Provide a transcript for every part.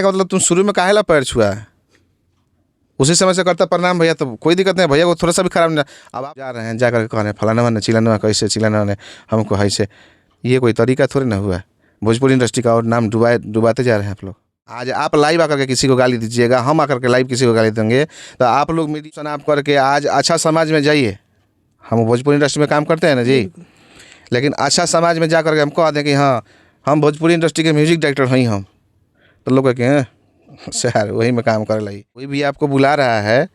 का मतलब तुम शुरू में काहे ला पैर छुआ है? उसी समय से करता प्रणाम भैया, तो कोई दिक्कत नहीं, भैया को थोड़ा सा भी खराब नहीं। अब आप जा रहे हैं, जा करके कह रहे हैं फलाना ने चिलाना कैसे चिलाना ने हमको ऐसे, ये कोई तरीका थोड़ी ना हुआ है भोजपुरी इंडस्ट्री का। और नाम डुबाते जा रहे हैं आप लोग। आज आप लाइव आकर के किसी को गाली दीजिएगा, हम आकर के लाइव किसी को गाली देंगे, तो आप लोग मीडिया चुनाव करके आज अच्छा समाज में जाइए। हम भोजपुरी इंडस्ट्री में काम करते हैं ना जी, लेकिन अच्छा समाज में जा करके हम कह दें कि हाँ हम भोजपुरी इंडस्ट्री के म्यूजिक डायरेक्टर हैं हम, तो लोग कहें सर वही में काम कर लाई। कोई भी आपको बुला रहा है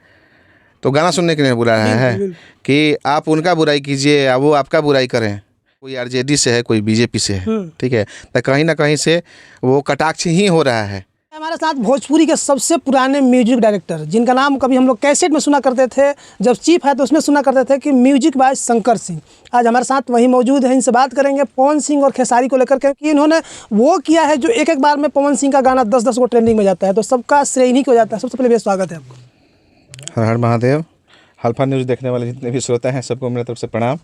तो गाना सुनने के लिए बुला रहा है कि आप उनका बुराई कीजिए या वो आपका बुराई करें। कोई आरजेडी से है, कोई बीजेपी से है, ठीक है, तो कहीं ना कहीं से वो कटाक्ष ही हो रहा है। हमारे साथ भोजपुरी के सबसे पुराने म्यूजिक डायरेक्टर, जिनका नाम कभी हम लोग कैसेट में सुना करते थे, जब चीफ है तो उसमें सुना करते थे कि म्यूजिक बाय शंकर सिंह, आज हमारे साथ वही मौजूद है। इनसे बात करेंगे पवन सिंह और खेसारी को लेकर के कि इन्होंने वो किया है जो एक एक बार में पवन सिंह का गाना 10-10 को ट्रेंडिंग में जाता है, तो सबका श्रेय इन्हीं को जाता है। सबसे पहले स्वागत है आपको। हर हर महादेव। अल्फा न्यूज़ देखने वाले जितने भी श्रोता हैं सबको मेरी तरफ से प्रणाम,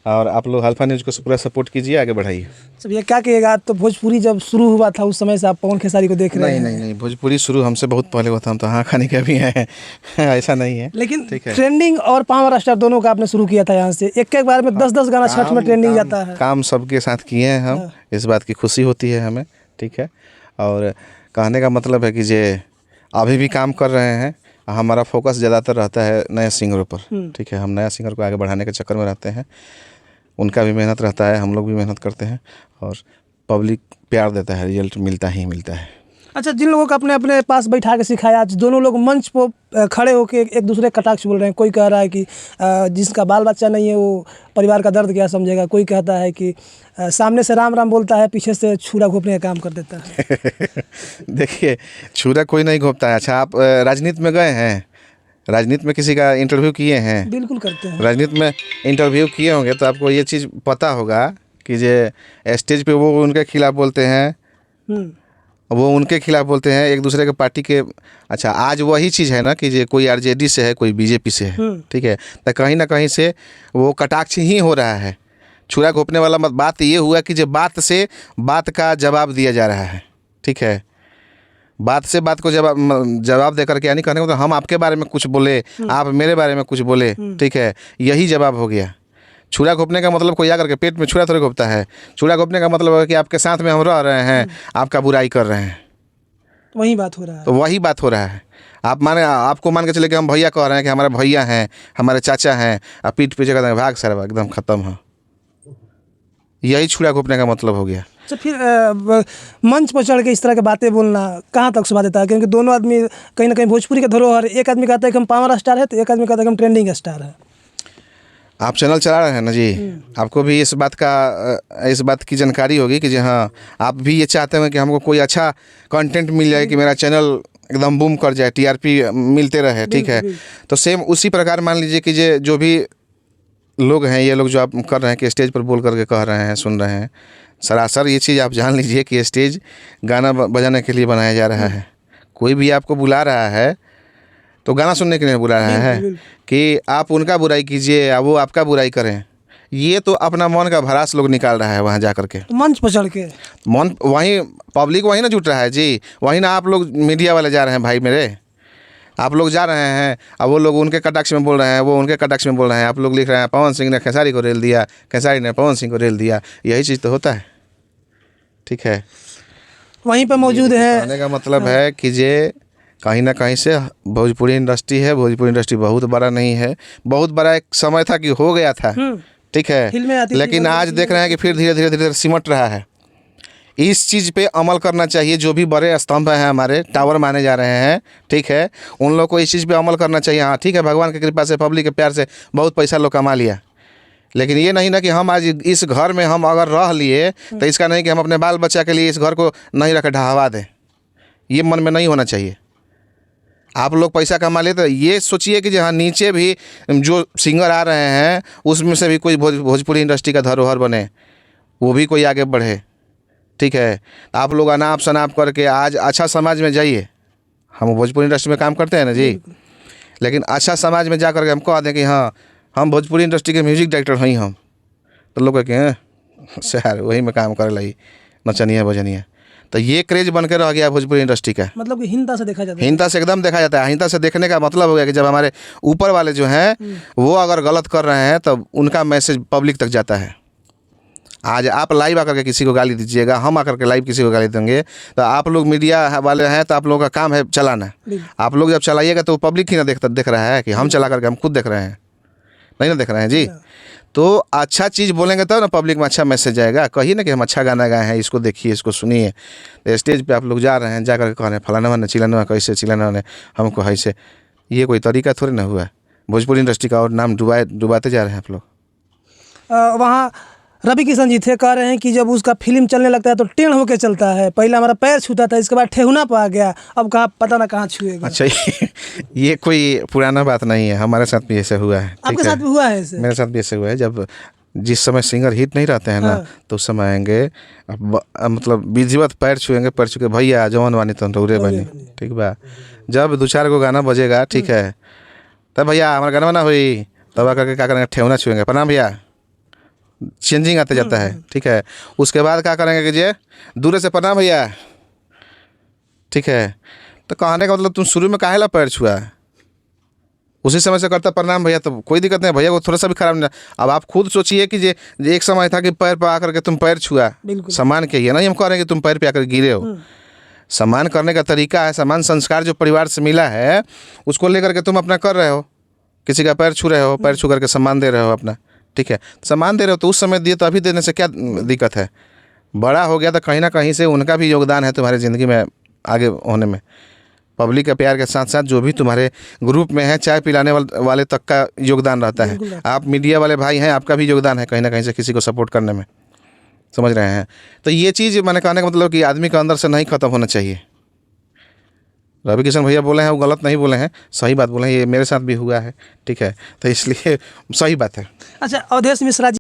और आप लोग अल्फा न्यूज़ को पूरा सपोर्ट कीजिए, आगे बढ़ाइए। सब ये क्या कहिएगा, तो भोजपुरी जब शुरू हुआ था उस समय से आप पवन खेसारी को देख रहे हैं? नहीं, भोजपुरी शुरू हमसे बहुत पहले हुआ था, हम तो हाँ खाने के भी हैं ऐसा नहीं है, लेकिन ट्रेंडिंग और पावर स्टार दोनों का आपने शुरू किया था यहाँ से, एक बार में 10-10 गाना छठ में ट्रेंडिंग जाता है। काम सबके साथ किए हैं हम, इस बात की खुशी होती है हमें, ठीक है। और कहने का मतलब है कि जे अभी भी काम कर रहे हैं, हमारा फोकस ज़्यादातर रहता है नए सिंगरों पर, ठीक है। हम नया सिंगर को आगे बढ़ाने के चक्कर में रहते हैं, उनका भी मेहनत रहता है, हम लोग भी मेहनत करते हैं, और पब्लिक प्यार देता है, रिजल्ट मिलता ही मिलता है। अच्छा, जिन लोगों को अपने अपने पास बैठा के सिखाया, आज दोनों लोग मंच पर खड़े होकर एक दूसरे कटाक्ष बोल रहे हैं। कोई कह रहा है कि जिसका बाल बच्चा नहीं है वो परिवार का दर्द क्या समझेगा, कोई कहता है कि सामने से राम राम बोलता है, पीछे से छुरा घोंपने का काम कर देता है। देखिए, छुरा कोई नहीं घोंपता है। अच्छा, आप राजनीति में गए हैं? राजनीति में किसी का इंटरव्यू किए हैं? बिल्कुल करते हैं। राजनीति में इंटरव्यू किए होंगे तो आपको ये चीज़ पता होगा कि जे स्टेज पे वो उनके खिलाफ बोलते हैं, वो उनके खिलाफ बोलते हैं, एक दूसरे के पार्टी के। अच्छा, आज वही चीज़ है ना कि जे कोई आरजेडी से है, कोई बीजेपी से है, ठीक है, तो कहीं ना कहीं से वो कटाक्ष ही हो रहा है। छुरा घोंपने वाला बात ये हुआ कि जो बात से बात का जवाब दिया जा रहा है, ठीक है। बात से बात को जवाब दे करके, यानी कहने को तो हम आपके बारे में कुछ बोले, आप मेरे बारे में कुछ बोले, ठीक है, यही जवाब हो गया। छुरा घोंपने का मतलब कोई आकर के पेट में छुरा थोड़ी घोंपता है। छुरा घोंपने का मतलब है कि आपके साथ में हम रह रहे हैं, आपका बुराई कर रहे हैं, वही बात हो रहा है। तो वही बात हो रहा है। आपको मान के चले कि हम भैया कह रहे हैं कि हमारे भैया हैं, हमारे चाचा हैं, और पीठ पीछे कहते हैं भाग सर एकदम ख़त्म है। यही छुरा घोंपने का मतलब हो गया। अच्छा, फिर मंच पर चढ़ के इस तरह की बातें बोलना कहाँ तक शोभा देता है? क्योंकि दोनों आदमी कहीं ना कहीं भोजपुरी के धरोहर, एक आदमी कहता है कि हम पावर स्टार है, तो एक आदमी कहता है कि हम ट्रेंडिंग स्टार है। आप चैनल चला रहे हैं ना जी, आपको भी इस बात की जानकारी होगी कि जी हाँ, आप भी ये चाहते हैं कि हमको कोई अच्छा कंटेंट मिल जाए, कि मेरा चैनल एकदम बूम कर जाए, टीआरपी मिलते रहे, ठीक है। तो सेम उसी प्रकार मान लीजिए कि जो भी लोग हैं, ये लोग जो आप कर रहे हैं कि स्टेज पर बोल करके कह रहे हैं, सुन रहे हैं, सरासर ये चीज़ आप जान लीजिए कि स्टेज गाना बजाने के लिए बनाया जा रहा है। कोई भी आपको बुला रहा है तो गाना सुनने के लिए बुला रहा है कि आप उनका बुराई कीजिए या वो आपका बुराई करें। ये तो अपना मन का भड़ास लोग निकाल रहा है वहाँ जा करके, मंच पर चढ़ के। मन वहीं पब्लिक वहीं ना जुट रहा है जी, वहीं ना आप लोग मीडिया वाले जा रहे हैं भाई मेरे, आप लोग जा रहे हैं, अब वो लोग उनके कटाक्ष में बोल रहे हैं, वो उनके कटाक्ष में बोल रहे हैं। आप लोग लिख रहे हैं पवन सिंह ने खेसारी को रेल दिया, खेसारी ने पवन सिंह को रेल दिया, यही चीज़ तो होता है, ठीक है। वहीं पर मौजूद है। कहने का मतलब है कि जे कहीं ना कहीं से भोजपुरी इंडस्ट्री है, भोजपुरी इंडस्ट्री बहुत बड़ा नहीं है, बहुत बड़ा एक समय था कि हो गया था, ठीक है, लेकिन आज देख रहे हैं कि फिर धीरे धीरे सिमट रहा है। इस चीज़ पे अमल करना चाहिए। जो भी बड़े स्तंभ हैं, हमारे टावर माने जा रहे हैं, ठीक है, उन लोग को इस चीज़ पे अमल करना चाहिए। हाँ ठीक है, भगवान की कृपा से, पब्लिक के प्यार से बहुत पैसा लोग कमा लिया, लेकिन ये नहीं ना कि हम आज इस घर में हम अगर रह लिए तो इसका नहीं कि हम अपने बाल बच्चा के लिए इस घर को नहीं रख ढहवा दें। ये मन में नहीं होना चाहिए। आप लोग पैसा कमा ले तो ये सोचिए कि जहाँ नीचे भी जो सिंगर आ रहे हैं उसमें से भी कोई भोजपुरी इंडस्ट्री का धरोहर बने, वो भी कोई आगे बढ़े, ठीक है। आप लोग अनाप शनाप करके आज अच्छा समाज में जाइए। हम भोजपुरी इंडस्ट्री में काम करते हैं ना जी, लेकिन अच्छा समाज में जा करके हम कह दें कि हाँ हम भोजपुरी इंडस्ट्री के म्यूजिक डायरेक्टर हैं हम, तो लोग कहें सर वही में काम कर लाई नचनिया बजनिया, तो ये क्रेज बन के रह गया भोजपुरी इंडस्ट्री का। मतलब कि हीनता से देखा जाता है। हीनता से एकदम देखा जाता है। हीनता से देखने का मतलब हो गया कि जब हमारे ऊपर वाले जो हैं वो अगर गलत कर रहे हैं तब उनका मैसेज पब्लिक तक जाता है। आज आप लाइव आकर के किसी को गाली दीजिएगा, हम आकर के लाइव किसी को गाली देंगे, तो आप लोग मीडिया वाले हैं तो आप लोगों का काम है चलाना। आप लोग जब चलाइएगा तो पब्लिक ही ना देख रहा है कि हम चला करके हम खुद देख रहे हैं, नहीं ना देख रहे हैं जी। तो अच्छा चीज़ बोलेंगे तब ना पब्लिक में अच्छा मैसेज जाएगा। कहिए ना कि हम अच्छा गाना गाए हैं, इसको देखिए, इसको सुनिए। तो स्टेज पे आप लोग जा रहे हैं, जा करके कह रहे हैं फलाना ने चिलाना कैसे चिलाना ने हमको ऐसे, ये कोई तरीका थोड़ी ना हुआ। भोजपुरी इंडस्ट्री का और नाम डुबाते जा रहे हैं आप लोग। वहाँ रवि किशन जी थे, कह रहे हैं कि जब उसका फिल्म चलने लगता है तो टेढ़ होके चलता है। पहले हमारा पैर छूता था, इसके बाद ठेहुना पे आ गया, अब कहाँ पता ना कहाँ छुएगा। अच्छा, ये कोई पुराना बात नहीं है, हमारे साथ भी ऐसे हुआ है। आपके साथ भी हुआ है ऐसे? मेरे साथ भी ऐसे हुआ है। जब जिस समय सिंगर हिट नहीं रहते हैं ना, तो उस समय आएंगे मतलब विधिवत पैर छुएंगे, पैर छू के भैया जवान वानी तो रौरे बनी, ठीक बा। जब 2-4 गो गाना बजेगा, ठीक है, तब भैया हमारा गाना बना हुई, तब आकर के क्या करेंगे, ठेहुना छुएंगे, प्रणाम भैया, चेंजिंग आते जाता है, ठीक है। उसके बाद क्या करेंगे कि जी दूर से प्रणाम भैया, ठीक है। तो कहने का मतलब तुम शुरू में काहे ला पैर छुआ, उसी समय से करता प्रणाम भैया, तो कोई दिक्कत नहीं, भैया को थोड़ा सा भी खराब नहीं। अब आप खुद सोचिए कि जे एक समय था कि पैर पर आकर के तुम पैर छुआ, सम्मान किए, नहीं हम कह रहे हैं कि तुम पैर पे आकर गिरे हो। सम्मान करने का तरीका है, सम्मान संस्कार जो परिवार से मिला है उसको लेकर के तुम अपना कर रहे हो, किसी का पैर छू रहे हो, पैर छू करके सम्मान दे रहे हो अपना, ठीक है। सम्मान दे रहे हो तो उस समय दिए तो अभी देने से क्या दिक्कत है। बड़ा हो गया तो कहीं ना कहीं से उनका भी योगदान है तुम्हारी ज़िंदगी में आगे होने में। पब्लिक के प्यार के साथ साथ जो भी तुम्हारे ग्रुप में है, चाय पिलाने वाले तक का योगदान रहता है। आप मीडिया वाले भाई हैं, आपका भी योगदान है कहीं ना कहीं से किसी को सपोर्ट करने में, समझ रहे हैं। तो ये चीज़ मैंने कहने का मतलब कि आदमी के अंदर से नहीं ख़त्म होना चाहिए। रवि किशन भैया बोले हैं वो गलत नहीं बोले हैं, सही बात बोले हैं, ये मेरे साथ भी हुआ है, ठीक है। तो इसलिए सही बात है। अच्छा, अवधेश मिश्रा जी